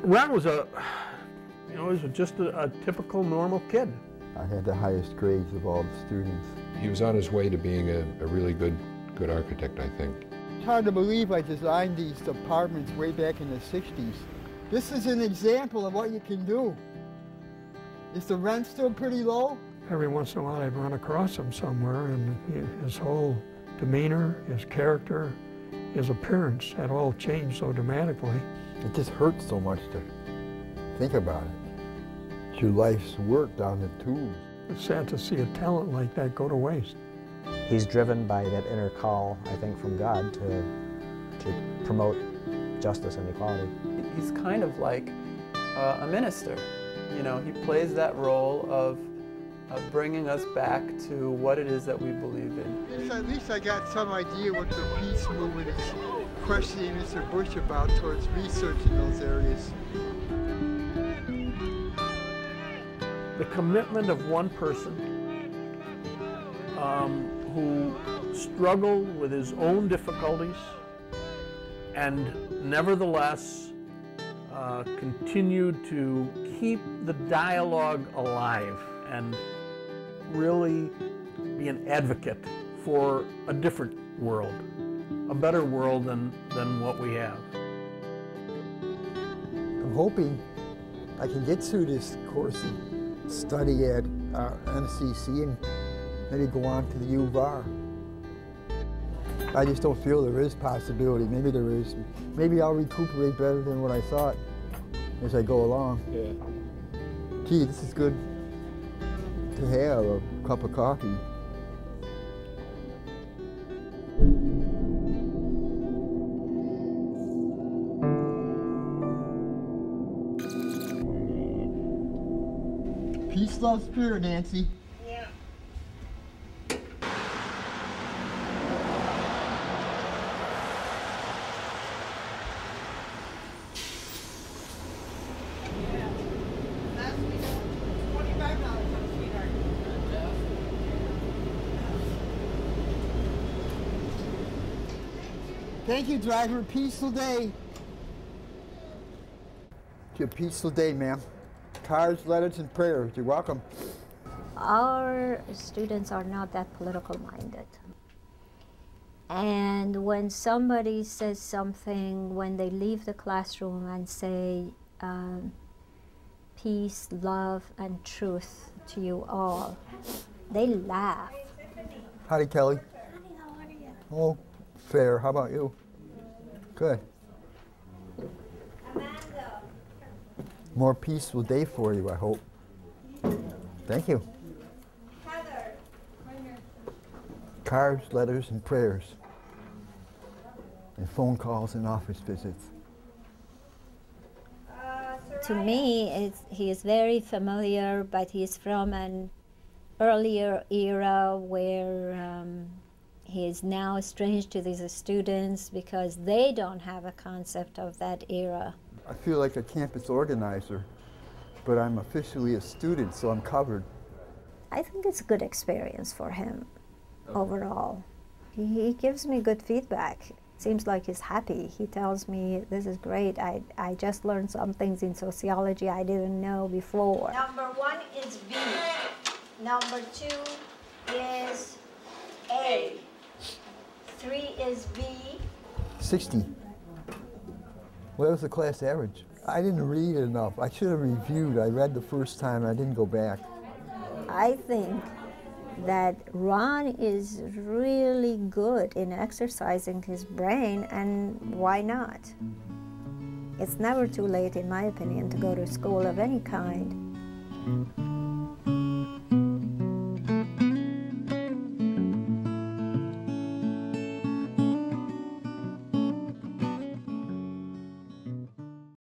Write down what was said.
Ron was was just a typical normal kid. I had the highest grades of all the students. He was on his way to being a really good architect, I think. It's hard to believe I designed these apartments way back in the 60s. This is an example of what you can do. Is the rent still pretty low? Every once in a while I'd run across him somewhere, and his whole demeanor, his character, his appearance had all changed so dramatically. It just hurts so much to think about it. It's your life's work down the tubes. It's sad to see a talent like that go to waste. He's driven by that inner call, I think, from God to promote justice and equality. He's kind of like a minister. You know, he plays that role of bringing us back to what it is that we believe in. At least I got some idea what the peace movement is questioning Mr. Bush about towards research in those areas. The commitment of one person who struggled with his own difficulties and nevertheless continued to keep the dialogue alive and really be an advocate for a different world, a better world than what we have. I'm hoping I can get through this course and study at NCC and maybe go on to the U of R. I just don't feel there is possibility. Maybe there is. Maybe I'll recuperate better than what I thought as I go along. Yeah. Gee, this is good to have, a cup of coffee. Peace, love, spirit, Nancy. Yeah. Thank you, driver. Peaceful day. A peaceful day, ma'am. Cards, letters, and prayers. You're welcome. Our students are not that political minded. And when somebody says something, when they leave the classroom and say, peace, love, and truth to you all, they laugh. Howdy, Kelly. Honey, how are you? Oh, fair. How about you? Good. Amanda. More peaceful day for you, I hope. Thank you. Heather. Cards, letters, and prayers. And phone calls and office visits. To me, he is very familiar, but he's from an earlier era where he is now strange to these students because they don't have a concept of that era. I feel like a campus organizer, but I'm officially a student, so I'm covered. I think it's a good experience for him overall. He gives me good feedback. Seems like he's happy. He tells me, this is great. I just learned some things in sociology I didn't know before. Number 1 is B. Number 2 is A. 3 is B. 60. Well, that was the class average. I didn't read enough. I should have reviewed. I read the first time. I didn't go back. I think that Ron is really good in exercising his brain, and why not? It's never too late, in my opinion, to go to school of any kind.